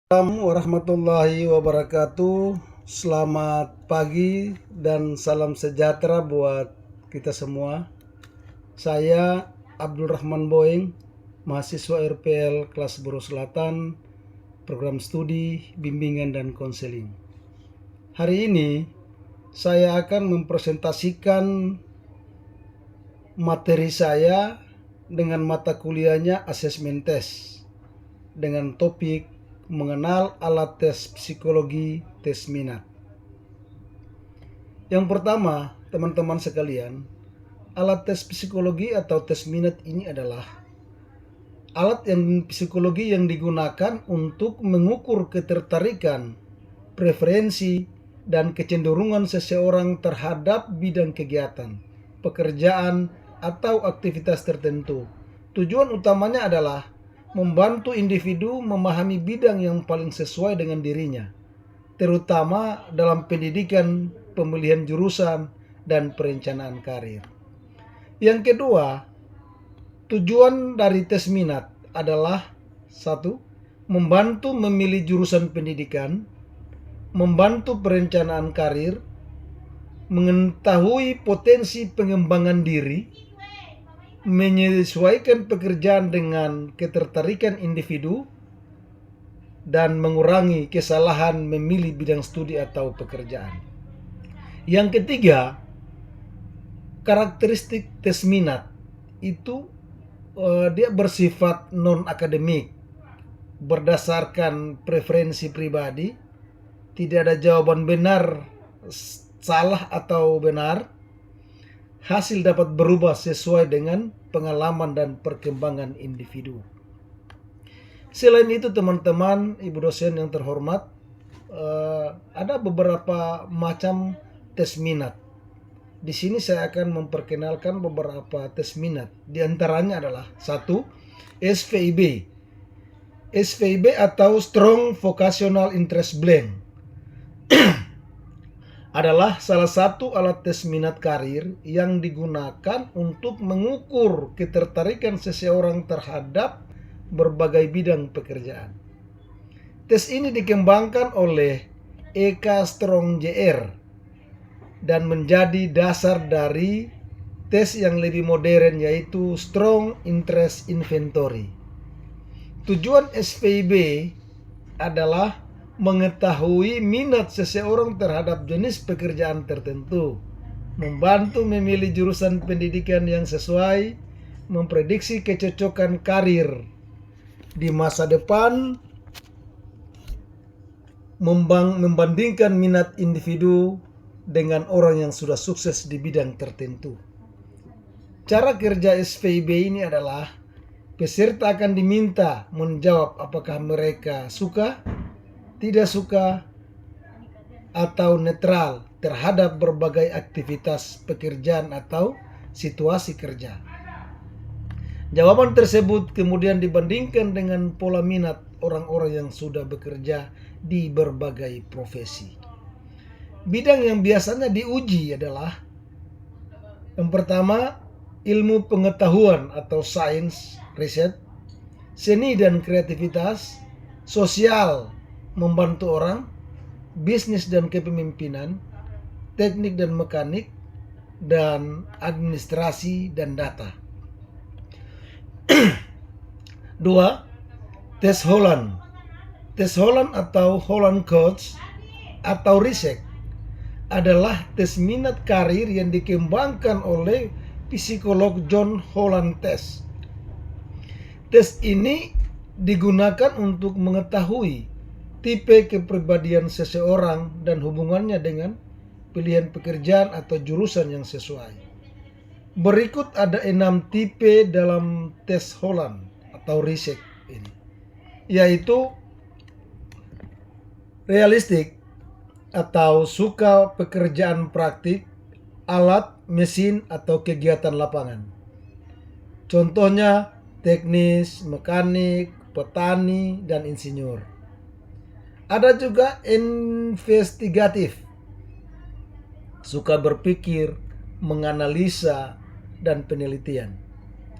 Assalamualaikum warahmatullahi wabarakatuh. Selamat pagi dan salam sejahtera buat kita semua. Saya Abdul Rahman Boeng, mahasiswa RPL kelas Buru Selatan, program studi, bimbingan dan konseling. Hari ini saya akan mempresentasikan materi saya dengan mata kuliahnya asesmen tes dengan topik mengenal alat tes psikologi tes minat. Yang pertama, teman-teman sekalian, alat tes psikologi atau tes minat ini adalah alat psikologi yang digunakan untuk mengukur ketertarikan, preferensi, dan kecenderungan seseorang terhadap bidang kegiatan, pekerjaan, atau aktivitas tertentu. Tujuan utamanya adalah membantu individu memahami bidang yang paling sesuai dengan dirinya, terutama dalam pendidikan, pemilihan jurusan, dan perencanaan karir. Yang kedua, tujuan dari tes minat adalah 1. Membantu memilih jurusan pendidikan, membantu perencanaan karir, mengetahui potensi pengembangan diri, menyesuaikan pekerjaan dengan ketertarikan individu, dan mengurangi kesalahan memilih bidang studi atau pekerjaan. Yang ketiga, karakteristik tes minat itu dia bersifat non-akademik, berdasarkan preferensi pribadi, tidak ada jawaban benar, salah atau benar. Hasil dapat berubah sesuai dengan pengalaman dan perkembangan individu. Selain itu teman-teman, ibu dosen yang terhormat, ada beberapa macam tes minat. Di sini saya akan memperkenalkan beberapa tes minat. Di antaranya adalah 1. SVIB. SVIB atau Strong Vocational Interest Blend adalah salah satu alat tes minat karir yang digunakan untuk mengukur ketertarikan seseorang terhadap berbagai bidang pekerjaan. Tes ini dikembangkan oleh EK Strong JR dan menjadi dasar dari tes yang lebih modern yaitu Strong Interest Inventory. Tujuan SVIB adalah mengetahui minat seseorang terhadap jenis pekerjaan tertentu, membantu memilih jurusan pendidikan yang sesuai, memprediksi kecocokan karir di masa depan, membandingkan minat individu dengan orang yang sudah sukses di bidang tertentu. Cara kerja SVIB ini adalah peserta akan diminta menjawab apakah mereka suka, tidak suka, atau netral terhadap berbagai aktivitas pekerjaan atau situasi kerja. Jawaban tersebut kemudian dibandingkan dengan pola minat orang-orang yang sudah bekerja di berbagai profesi. Bidang yang biasanya diuji adalah yang pertama, ilmu pengetahuan atau sains, riset, seni dan kreativitas, sosial, membantu orang, bisnis dan kepemimpinan, teknik dan mekanik, dan administrasi dan data. 2. Tes Holland. Tes Holland atau Holland Coach atau RISEC adalah tes minat karir yang dikembangkan oleh psikolog John Holland Test. Tes ini digunakan untuk mengetahui tipe kepribadian seseorang dan hubungannya dengan pilihan pekerjaan atau jurusan yang sesuai. Berikut ada 6 tipe dalam tes Holland atau RISEC ini, yaitu realistik atau suka pekerjaan praktik, alat, mesin, atau kegiatan lapangan. Contohnya teknis, mekanik, petani, dan insinyur. Ada juga investigatif, suka berpikir, menganalisa, dan penelitian.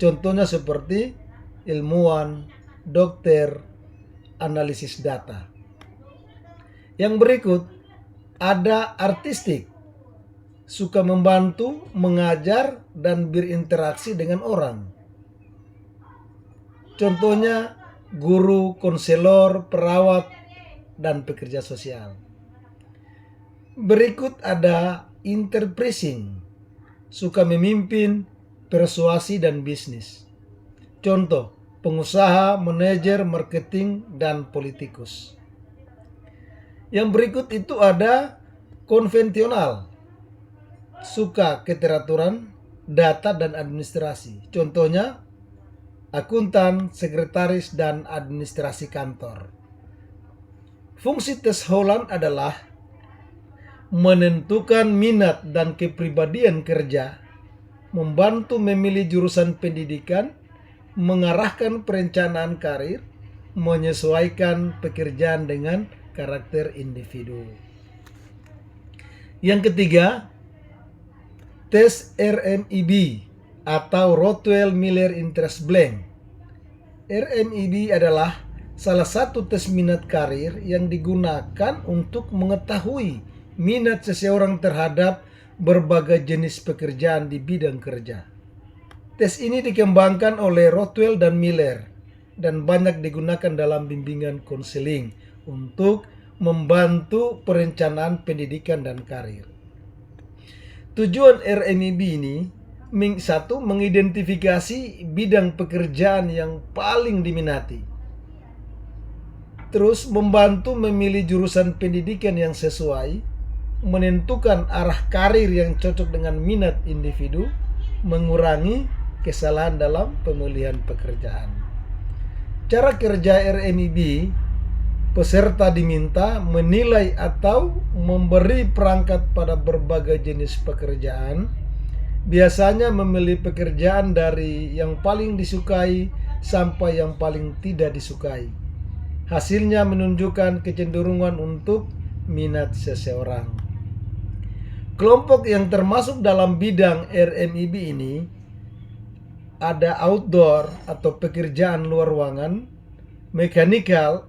Contohnya seperti ilmuwan, dokter, analisis data. Yang berikut ada artistik, suka membantu, mengajar, dan berinteraksi dengan orang. Contohnya guru, konselor, perawat, dan pekerja sosial. Berikut ada enterprising, suka memimpin, persuasi, dan bisnis. Contoh, pengusaha, manajer, marketing, dan politikus. Yang berikut itu ada konvensional, suka keteraturan, data, dan administrasi. Contohnya, akuntan, sekretaris, dan administrasi kantor. Fungsi tes Holland adalah menentukan minat dan kepribadian kerja, membantu memilih jurusan pendidikan, mengarahkan perencanaan karir, menyesuaikan pekerjaan dengan karakter individu. Yang ketiga, tes RMIB atau Rothwell Miller Interest Blank. RMIB adalah salah satu tes minat karir yang digunakan untuk mengetahui minat seseorang terhadap berbagai jenis pekerjaan di bidang kerja. Tes ini dikembangkan oleh Rothwell dan Miller dan banyak digunakan dalam bimbingan konseling untuk membantu perencanaan pendidikan dan karir. Tujuan RMIB ini satu, mengidentifikasi bidang pekerjaan yang paling diminati. Terus membantu memilih jurusan pendidikan yang sesuai, menentukan arah karir yang cocok dengan minat individu, mengurangi kesalahan dalam pemilihan pekerjaan. Cara kerja RMIB, peserta diminta menilai atau memberi perangkat pada berbagai jenis pekerjaan, biasanya memilih pekerjaan dari yang paling disukai sampai yang paling tidak disukai. Hasilnya menunjukkan kecenderungan untuk minat seseorang. Kelompok yang termasuk dalam bidang RMIB ini ada outdoor atau pekerjaan luar ruangan, mechanical,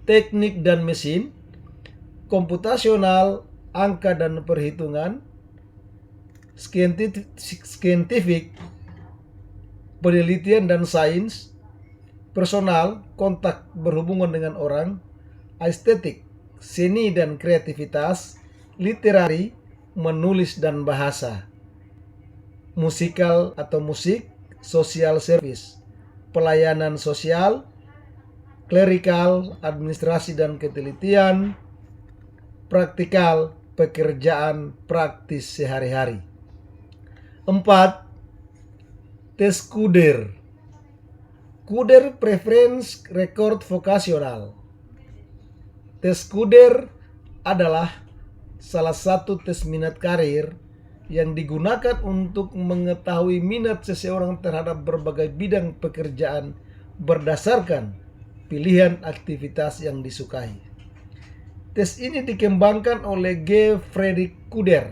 teknik dan mesin, komputasional, angka dan perhitungan, scientific, penelitian dan sains, personal, kontak berhubungan dengan orang, estetik, seni dan kreativitas, literari, menulis dan bahasa, musikal atau musik, social service, pelayanan sosial, clerical, administrasi dan ketelitian, praktikal, pekerjaan praktis sehari-hari. 4. Tes KUDER. KUDER Preference Record Vocational. Tes KUDER adalah salah satu tes minat karir yang digunakan untuk mengetahui minat seseorang terhadap berbagai bidang pekerjaan berdasarkan pilihan aktivitas yang disukai. Tes ini dikembangkan oleh G. Frederick KUDER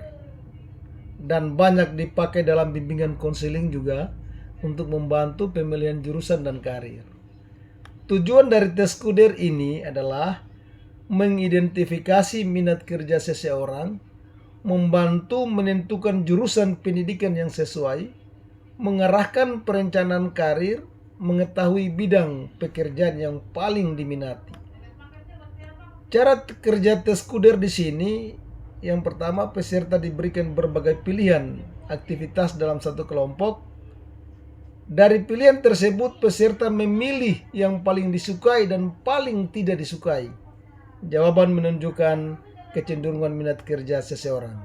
dan banyak dipakai dalam bimbingan konseling juga untuk membantu pemilihan jurusan dan karir. Tujuan dari tes KUDER ini adalah mengidentifikasi minat kerja seseorang, membantu menentukan jurusan pendidikan yang sesuai, mengarahkan perencanaan karir, mengetahui bidang pekerjaan yang paling diminati. Cara kerja tes KUDER di sini, yang pertama, peserta diberikan berbagai pilihan aktivitas dalam satu kelompok. Dari pilihan tersebut, peserta memilih yang paling disukai dan paling tidak disukai. Jawaban menunjukkan kecenderungan minat kerja seseorang.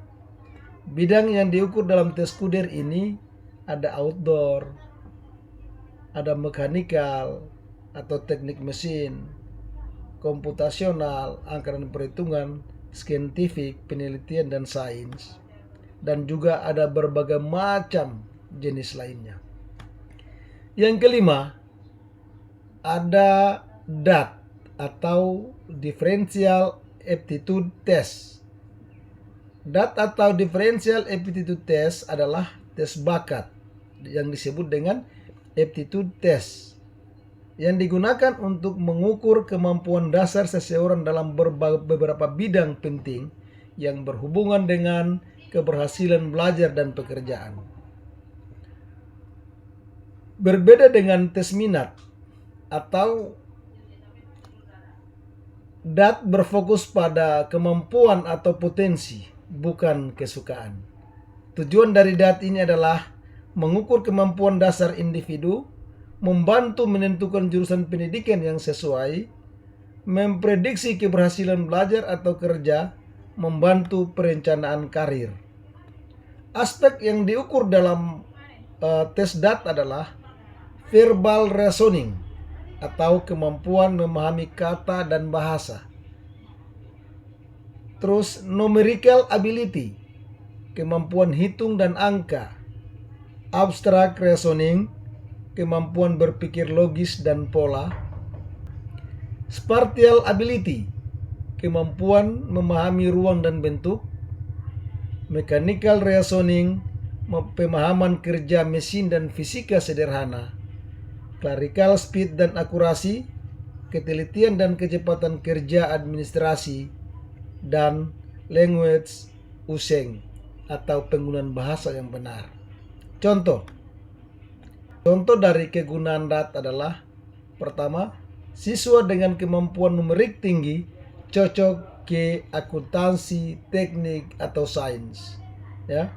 Bidang yang diukur dalam tes KUDER ini ada outdoor, ada mechanical atau teknik mesin, komputasional, angka dan perhitungan, scientific, penelitian dan sains, dan juga ada berbagai macam jenis lainnya. Yang kelima, ada DAT atau Differential Aptitude Test. DAT atau Differential Aptitude Test adalah tes bakat yang disebut dengan aptitude test yang digunakan untuk mengukur kemampuan dasar seseorang dalam beberapa bidang penting yang berhubungan dengan keberhasilan belajar dan pekerjaan. Berbeda dengan tes minat atau DAT berfokus pada kemampuan atau potensi, bukan kesukaan. Tujuan dari DAT ini adalah mengukur kemampuan dasar individu, membantu menentukan jurusan pendidikan yang sesuai, memprediksi keberhasilan belajar atau kerja, membantu perencanaan karir. Aspek yang diukur dalam tes DAT adalah verbal reasoning atau kemampuan memahami kata dan bahasa. Terus numerical ability, kemampuan hitung dan angka. Abstract reasoning, kemampuan berpikir logis dan pola. Spatial ability, kemampuan memahami ruang dan bentuk. Mechanical reasoning, pemahaman kerja mesin dan fisika sederhana. Clerical speed dan akurasi, ketelitian dan kecepatan kerja administrasi, dan language using atau penggunaan bahasa yang benar. Contoh dari kegunaan DAT adalah: pertama, siswa dengan kemampuan numerik tinggi cocok ke akuntansi, teknik, atau sains. Ya.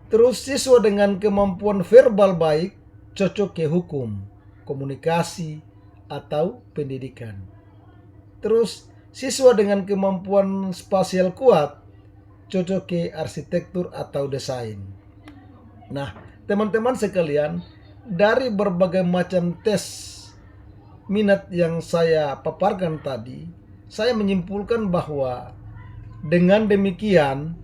Terus siswa dengan kemampuan verbal baik cocok ke hukum, komunikasi, atau pendidikan. Terus siswa dengan kemampuan spasial kuat cocok ke arsitektur atau desain. Nah, teman-teman sekalian, dari berbagai macam tes minat yang saya paparkan tadi, saya menyimpulkan bahwa dengan demikian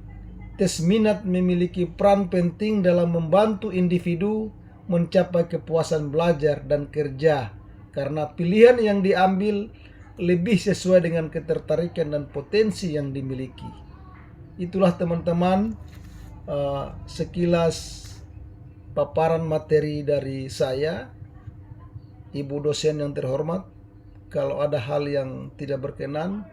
tes minat memiliki peran penting dalam membantu individu mencapai kepuasan belajar dan kerja karena pilihan yang diambil lebih sesuai dengan ketertarikan dan potensi yang dimiliki. Itulah teman-teman sekilas paparan materi dari saya, Ibu dosen yang terhormat. Kalau ada hal yang tidak berkenan,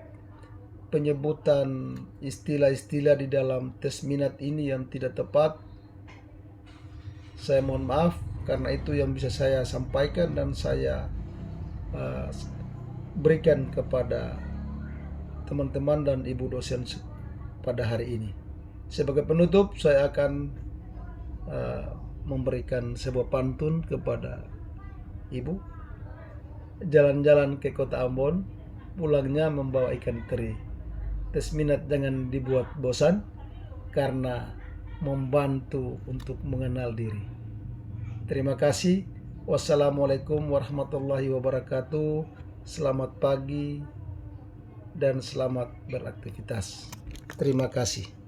penyebutan istilah-istilah di dalam tes minat ini yang tidak tepat, saya mohon maaf, karena itu yang bisa saya sampaikan dan saya berikan kepada teman-teman dan ibu dosen pada hari ini. Sebagai penutup, saya akan memberikan sebuah pantun kepada ibu. Jalan-jalan ke kota Ambon, pulangnya membawa ikan teri. Tes minat jangan dibuat bosan, karena membantu untuk mengenal diri. Terima kasih. Wassalamualaikum warahmatullahi wabarakatuh. Selamat pagi dan selamat beraktivitas. Terima kasih.